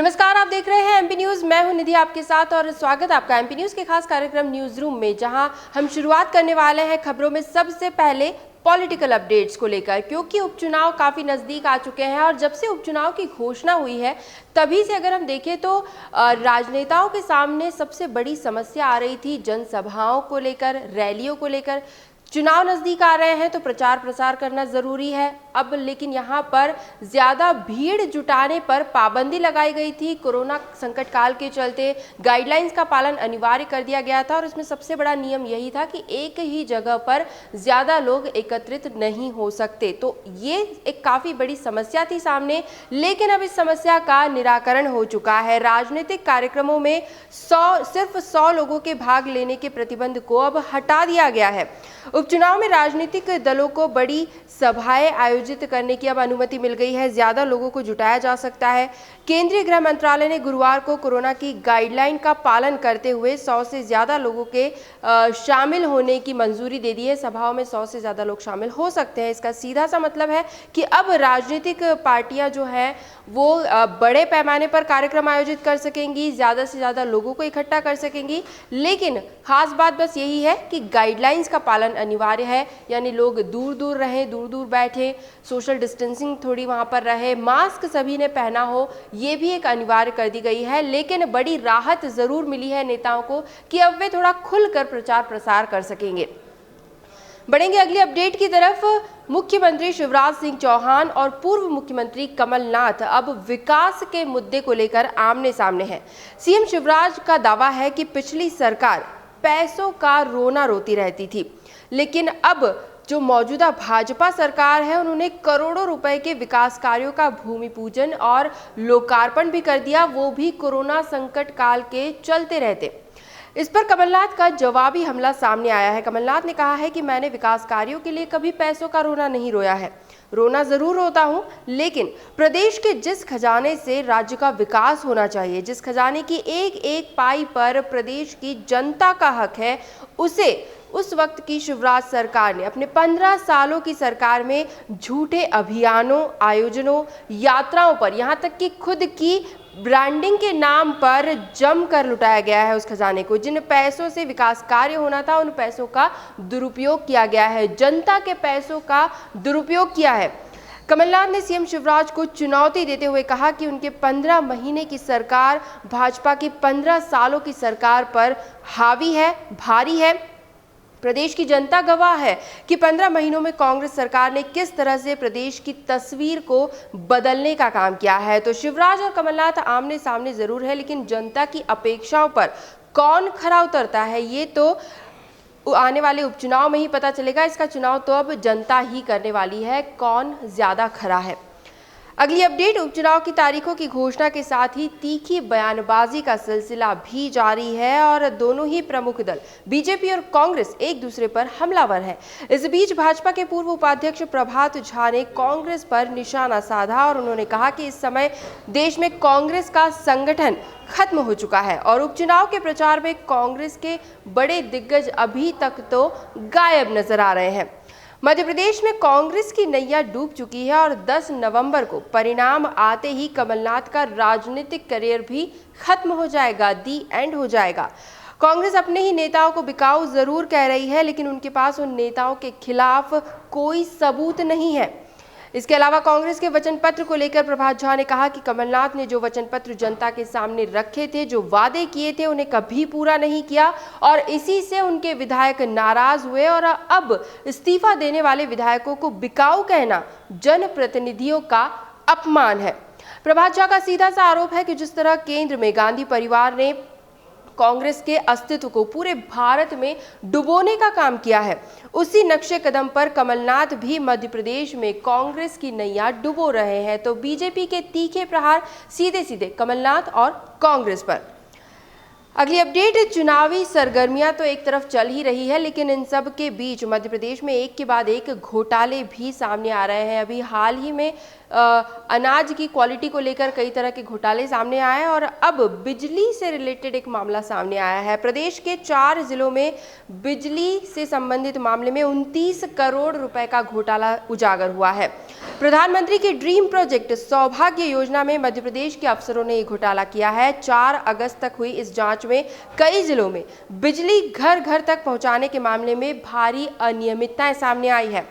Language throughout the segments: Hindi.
नमस्कार, आप देख रहे हैं एमपी न्यूज। मैं हूं निधि आपके साथ और स्वागत आपका एमपी न्यूज के खास कार्यक्रम न्यूज रूम में, जहां हम शुरुआत करने वाले हैं खबरों में सबसे पहले पॉलिटिकल अपडेट्स को लेकर, क्योंकि उपचुनाव काफी नजदीक आ चुके हैं और जब से उपचुनाव की घोषणा हुई है तभी से अगर हम देखें तो राजनेताओं के सामने सबसे बड़ी समस्या आ रही थी जनसभाओं को लेकर, रैलियों को लेकर। चुनाव नजदीक आ रहे हैं तो प्रचार प्रसार करना जरूरी है अब, लेकिन यहाँ पर ज्यादा भीड़ जुटाने पर पाबंदी लगाई गई थी। कोरोना संकट काल के चलते गाइडलाइंस का पालन अनिवार्य कर दिया गया था और इसमें सबसे बड़ा नियम यही था कि एक ही जगह पर ज्यादा लोग एकत्रित नहीं हो सकते। तो ये एक काफी बड़ी समस्या थी सामने, लेकिन अब इस समस्या का निराकरण हो चुका है। राजनीतिक कार्यक्रमों में सिर्फ 100 लोगों के भाग लेने के प्रतिबंध को अब हटा दिया गया है। उपचुनाव में राजनीतिक दलों को बड़ी सभाएं आयोजित करने की अब अनुमति मिल गई है, ज्यादा लोगों को जुटाया जा सकता है। केंद्रीय गृह मंत्रालय ने गुरुवार को कोरोना की गाइडलाइन का पालन करते हुए 100 से ज्यादा लोगों के शामिल होने की मंजूरी दे दी है। सभाओं में 100 से ज्यादा लोग शामिल हो सकते हैं। इसका सीधा सा मतलब है कि अब राजनीतिक पार्टियां जो है वो बड़े पैमाने पर कार्यक्रम आयोजित कर सकेंगी, ज्यादा से ज्यादा लोगों को इकट्ठा कर सकेंगी। लेकिन खास बात बस यही है कि गाइडलाइंस का पालन अनिवार्य है, यानी लोग दूर दूर रहें, दूर दूर बैठे, सोशल डिस्टेंसिंग थोड़ी वहां पर रहे, मास्क सभी ने पहना हो, ये भी एक अनिवार्य कर दी गई है। लेकिन बड़ी राहत जरूर मिली है नेताओं को कि अब वे थोड़ा खुलकर प्रचार प्रसार कर सकेंगे। बढ़ेंगे अगली अपडेट की तरफ। मुख्यमंत्री शिवराज सिंह चौहान और पूर्व मुख्यमंत्री कमलनाथ अब विकास के मुद्दे को लेकर आमने सामने हैं। सीएम शिवराज का दावा है कि पिछली सरकार पैसों का रोना रोती रहती थी, लेकिन अब जो मौजूदा भाजपा सरकार है उन्होंने करोड़ों रुपए के विकास कार्यों का भूमि पूजन और लोकार्पण भी कर दिया, वो भी कोरोना संकट काल के चलते रहते। इस पर कमलनाथ का जवाबी हमला सामने आया है। कमलनाथ ने कहा है कि मैंने विकास कार्यों के लिए कभी पैसों का रोना नहीं रोया है, रोना जरूर होता हूं, लेकिन प्रदेश के जिस खजाने से राज्य का विकास होना चाहिए, जिस खजाने की एक एक पाई पर प्रदेश की जनता का हक है, उसे उस वक्त की शिवराज सरकार ने अपने 15 सालों की सरकार में झूठे अभियानों, आयोजनों, यात्राओं पर, यहाँ तक कि खुद की ब्रांडिंग के नाम पर जमकर लुटाया गया है उस खजाने को। जिन पैसों से विकास कार्य होना था उन पैसों का दुरुपयोग किया गया है, जनता के पैसों का दुरुपयोग किया है। कमलनाथ ने सीएम शिवराज को चुनौती देते हुए कहा कि उनके 15 महीने की सरकार भाजपा की 15 सालों की सरकार पर हावी है, भारी है। प्रदेश की जनता गवाह है कि 15 महीनों में कांग्रेस सरकार ने किस तरह से प्रदेश की तस्वीर को बदलने का काम किया है। तो शिवराज और कमलनाथ आमने सामने जरूर है, लेकिन जनता की अपेक्षाओं पर कौन खरा उतरता है ये तो आने वाले उपचुनाव में ही पता चलेगा। इसका चुनाव तो अब जनता ही करने वाली है, कौन ज्यादा खरा है। अगली अपडेट, उपचुनाव की तारीखों की घोषणा के साथ ही तीखी बयानबाजी का सिलसिला भी जारी है और दोनों ही प्रमुख दल बीजेपी और कांग्रेस एक दूसरे पर हमलावर है। इस बीच भाजपा के पूर्व उपाध्यक्ष प्रभात झा ने कांग्रेस पर निशाना साधा और उन्होंने कहा कि इस समय देश में कांग्रेस का संगठन खत्म हो चुका है और उपचुनाव के प्रचार में कांग्रेस के बड़े दिग्गज अभी तक तो गायब नजर आ रहे हैं। मध्य प्रदेश में कांग्रेस की नैया डूब चुकी है और 10 नवंबर को परिणाम आते ही कमलनाथ का राजनीतिक करियर भी खत्म हो जाएगा, दी एंड हो जाएगा। कांग्रेस अपने ही नेताओं को बिकाऊ जरूर कह रही है, लेकिन उनके पास उन नेताओं के खिलाफ कोई सबूत नहीं है। इसके अलावा कांग्रेस के वचन पत्र को लेकर प्रभात झा ने कहा कि कमलनाथ ने जो वचन पत्र जनता के सामने रखे थे, जो वादे किए थे, उन्हें कभी पूरा नहीं किया और इसी से उनके विधायक नाराज हुए और अब इस्तीफा देने वाले विधायकों को बिकाऊ कहना जनप्रतिनिधियों का अपमान है। प्रभात झा का सीधा सा आरोप है कि जिस तरह केंद्र में गांधी परिवार ने कांग्रेस के अस्तित्व को पूरे भारत में डुबोने का काम किया है, उसी नक्शे कदम पर कमलनाथ भी मध्य प्रदेश में कांग्रेस की नैया डुबो रहे हैं। तो बीजेपी के तीखे प्रहार सीधे सीधे कमलनाथ और कांग्रेस पर। अगली अपडेट, चुनावी सरगर्मियां तो एक तरफ चल ही रही है, लेकिन इन सब के बीच मध्य प्रदेश में एक के बाद एक घोटाले भी सामने आ रहे हैं। अभी हाल ही में अनाज की क्वालिटी को लेकर कई तरह के घोटाले सामने आए हैं और अब बिजली से रिलेटेड एक मामला सामने आया है। प्रदेश के 4 जिलों में बिजली से संबंधित मामले में 29 करोड़ रुपए का घोटाला उजागर हुआ है। प्रधानमंत्री की ड्रीम प्रोजेक्ट सौभाग्य योजना में मध्य प्रदेश के अफसरों ने ये घोटाला किया है। 4 अगस्त तक हुई इस जांच में कई जिलों में बिजली घर घर तक पहुंचाने के मामले में भारी अनियमितताएं सामने आई है।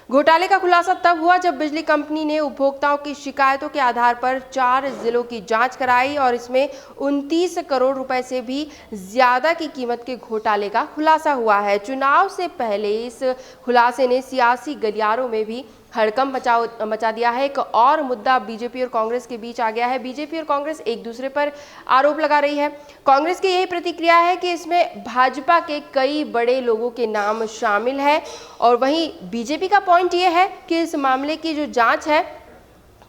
घोटाले का खुलासा तब हुआ जब बिजली कंपनी ने उपभोक्ताओं की शिकायतों के आधार पर 4 जिलों की जांच कराई और इसमें 29 करोड़ रुपए से भी ज्यादा की कीमत के घोटाले का खुलासा हुआ है। चुनाव से पहले इस खुलासे ने सियासी गलियारों में भी हड़कंप मचा दिया है। एक और मुद्दा बीजेपी और कांग्रेस के बीच आ गया है। बीजेपी और कांग्रेस एक दूसरे पर आरोप लगा रही है। कांग्रेस की यही प्रतिक्रिया है कि इसमें भाजपा के कई बड़े लोगों के नाम शामिल है और वहीं बीजेपी का पॉइंट ये है कि इस मामले की जो जांच है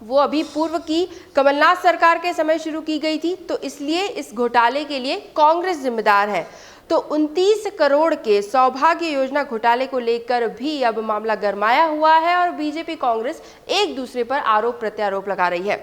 वो अभी पूर्व की कमलनाथ सरकार के समय शुरू की गई थी, तो इसलिए इस घोटाले के लिए कांग्रेस जिम्मेदार है। तो 29 करोड़ के सौभाग्य योजना घोटाले को लेकर भी अब मामला गरमाया हुआ है और बीजेपी कांग्रेस एक दूसरे पर आरोप प्रत्यारोप लगा रही है।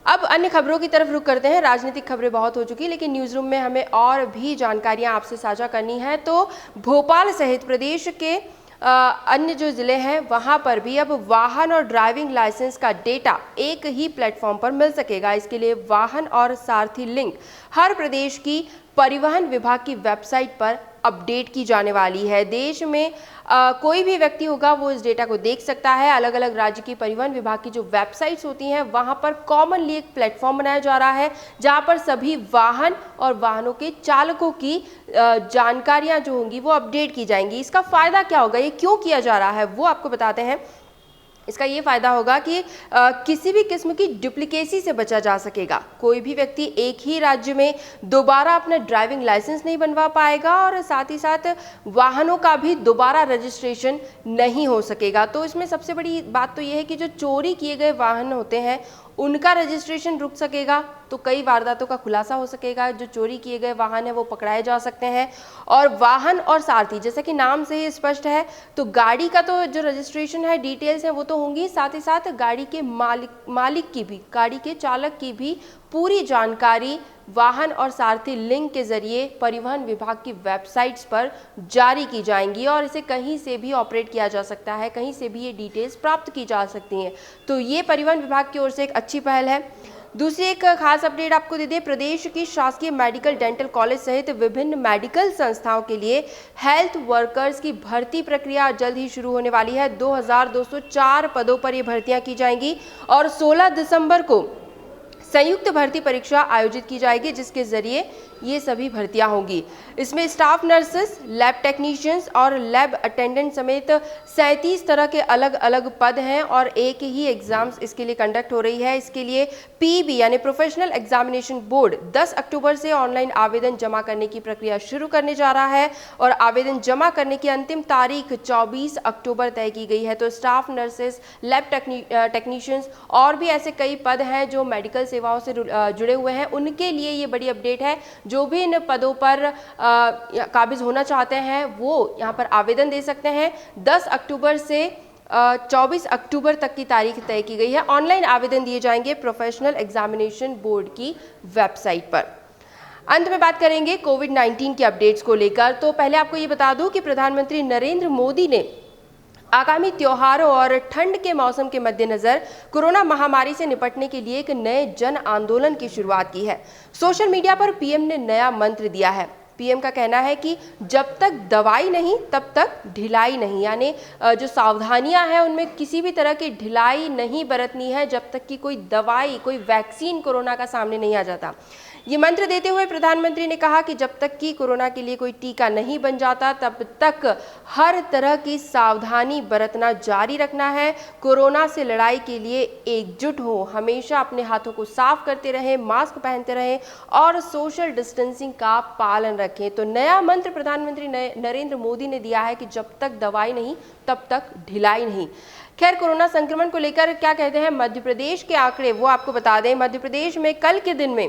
अब अन्य खबरों की तरफ रुख करते हैं। राजनीतिक खबरें बहुत हो चुकी, लेकिन न्यूज रूम में हमें और भी जानकारियां आपसे साझा करनी है। तो भोपाल सहित प्रदेश के अन्य जो जिले हैं वहां पर भी अब वाहन और ड्राइविंग लाइसेंस का डेटा एक ही प्लेटफॉर्म पर मिल सकेगा। इसके लिए वाहन और सारथी लिंक हर प्रदेश की परिवहन विभाग की वेबसाइट पर अपडेट की जाने वाली है। देश में कोई भी व्यक्ति होगा वो इस डेटा को देख सकता है। अलग अलग राज्य की परिवहन विभाग की जो वेबसाइट्स होती हैं वहां पर कॉमनली एक प्लेटफॉर्म बनाया जा रहा है जहां पर सभी वाहन और वाहनों के चालकों की जानकारियां जो होंगी वो अपडेट की जाएंगी। इसका फायदा क्या होगा, ये क्यों किया जा रहा है, वो आपको बताते हैं। इसका ये फायदा होगा कि किसी भी किस्म की डुप्लीकेसी से बचा जा सकेगा। कोई भी व्यक्ति एक ही राज्य में दोबारा अपना ड्राइविंग लाइसेंस नहीं बनवा पाएगा और साथ ही साथ वाहनों का भी दोबारा रजिस्ट्रेशन नहीं हो सकेगा। तो इसमें सबसे बड़ी बात तो ये है कि जो चोरी किए गए वाहन होते हैं उनका रजिस्ट्रेशन रुक सकेगा, तो कई वारदातों का खुलासा हो सकेगा। जो चोरी किए गए वाहन है वो पकड़ाए जा सकते हैं। और वाहन और सारथी, जैसा कि नाम से ही स्पष्ट है, तो गाड़ी का तो जो रजिस्ट्रेशन है, डिटेल्स है वो तो होंगी, साथ ही साथ गाड़ी के मालिक की भी, गाड़ी के चालक की भी पूरी जानकारी वाहन और सारथी लिंक के जरिए परिवहन विभाग की वेबसाइट्स पर जारी की जाएंगी और इसे कहीं से भी ऑपरेट किया जा सकता है, कहीं से भी ये डिटेल्स प्राप्त की जा सकती हैं। तो ये परिवहन विभाग की ओर से एक अच्छी पहल है। दूसरी एक खास अपडेट आपको दे दें, प्रदेश की शासकीय मेडिकल डेंटल कॉलेज सहित विभिन्न मेडिकल संस्थाओं के लिए हेल्थ वर्कर्स की भर्ती प्रक्रिया जल्द ही शुरू होने वाली है। 2204 पदों पर ये भर्तियां की जाएंगी और 16 दिसंबर को संयुक्त भर्ती परीक्षा आयोजित की जाएगी जिसके जरिए ये सभी भर्तियां होंगी। इसमें स्टाफ नर्सेस, लैब टेक्नीशियंस और लैब अटेंडेंट समेत 37 तरह के अलग अलग पद हैं और एक ही एग्जाम्स इसके लिए कंडक्ट हो रही है। इसके लिए पीईबी यानी प्रोफेशनल एग्जामिनेशन बोर्ड 10 अक्टूबर से ऑनलाइन आवेदन जमा करने की प्रक्रिया शुरू करने जा रहा है और आवेदन जमा करने की अंतिम तारीख 24 अक्टूबर तय की गई है। तो स्टाफ नर्सेस, लैब टेक्नीशियंस और भी ऐसे कई पद हैं जो मेडिकल सेवाओं से जुड़े हुए हैं, उनके लिए ये बड़ी अपडेट है। जो भी इन पदों पर काबिज होना चाहते हैं वो यहाँ पर आवेदन दे सकते हैं। 10 अक्टूबर से 24 अक्टूबर तक की तारीख तय की गई है। ऑनलाइन आवेदन दिए जाएंगे प्रोफेशनल एग्जामिनेशन बोर्ड की वेबसाइट पर। अंत में बात करेंगे कोविड-19 की अपडेट्स को लेकर। तो पहले आपको ये बता दूं कि प्रधानमंत्री नरेंद्र मोदी ने आगामी त्योहारों और ठंड के मौसम के मद्देनजर कोरोना महामारी से निपटने के लिए एक नए जन आंदोलन की शुरुआत की है। सोशल मीडिया पर पीएम ने नया मंत्र दिया है। पीएम का कहना है कि जब तक दवाई नहीं तब तक ढिलाई नहीं, यानी जो सावधानियां हैं उनमें किसी भी तरह की ढिलाई नहीं बरतनी है जब तक कि कोई दवाई, कोई वैक्सीन कोरोना का सामने नहीं आ जाता। ये मंत्र देते हुए प्रधानमंत्री ने कहा कि जब तक कि कोरोना के लिए कोई टीका नहीं बन जाता तब तक हर तरह की सावधानी बरतना जारी रखना है। कोरोना से लड़ाई के लिए एकजुट हो, हमेशा अपने हाथों को साफ करते रहें, मास्क पहनते रहें और सोशल डिस्टेंसिंग का पालन रखें। तो नया मंत्र प्रधानमंत्री नरेंद्र मोदी ने दिया है कि जब तक दवाई नहीं तब तक ढिलाई नहीं। खैर, कोरोना संक्रमण को लेकर क्या कहते हैं मध्य प्रदेश के आंकड़े, वो आपको बता दें। मध्य प्रदेश में कल के दिन में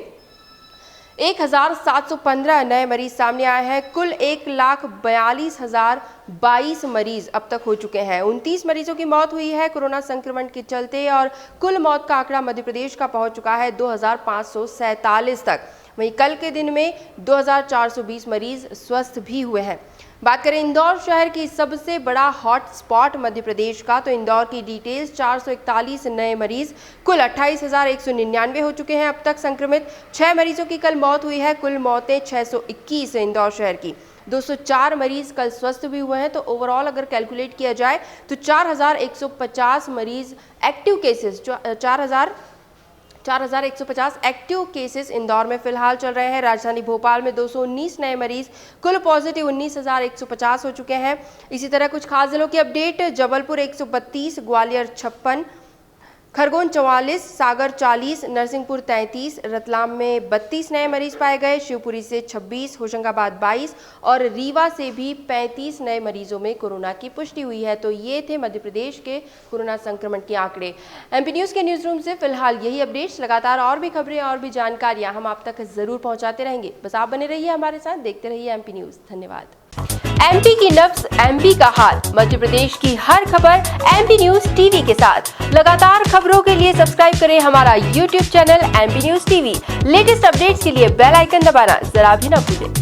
1715 नए मरीज सामने आए हैं। कुल 1,42,022 मरीज अब तक हो चुके हैं। 29 मरीजों की मौत हुई है कोरोना संक्रमण के चलते और कुल मौत का आंकड़ा मध्य प्रदेश का पहुंच चुका है 2,547 तक। वहीं कल के दिन में 2,420 मरीज स्वस्थ भी हुए हैं। बात करें इंदौर शहर की सबसे बड़ा हॉट स्पॉट मध्य प्रदेश का, तो इंदौर की डिटेल्स 441 नए मरीज, कुल 28,199 हो चुके हैं अब तक संक्रमित। 6 मरीजों की कल मौत हुई है। कुल मौतें 621 इंदौर शहर की। 204 मरीज कल स्वस्थ भी हुए हैं। तो ओवरऑल अगर कैलकुलेट किया जाए तो 4,150 मरीज active cases, 4,150 active cases Indore में फिलहाल चल रहे हैं। राजधानी भोपाल में 219 नए मरीज, कुल पॉजिटिव 19,150 हो चुके हैं। इसी तरह कुछ खास जिलों की अपडेट, जबलपुर 132, ग्वालियर 56, खरगोन 44, सागर 40, नरसिंहपुर 33, रतलाम में 32 नए मरीज पाए गए, शिवपुरी से 26, होशंगाबाद 22 और रीवा से भी 35 नए मरीजों में कोरोना की पुष्टि हुई है। तो ये थे मध्य प्रदेश के कोरोना संक्रमण के आंकड़े। एमपी न्यूज़ के न्यूज़ रूम से फिलहाल यही अपडेट्स। लगातार और भी खबरें और भी जानकारियां हम आप तक जरूर पहुंचाते रहेंगे। बस आप बने रहिए हमारे साथ, देखते रहिए एमपी न्यूज़। धन्यवाद। एमपी की नब्ज, एमपी का हाल, मध्य प्रदेश की हर खबर एमपी न्यूज टीवी के साथ। लगातार खबरों के लिए सब्सक्राइब करें हमारा YouTube channel MP news TV. Latest updates के लिए बेल आइकन दबाना जरा भी न भूलें।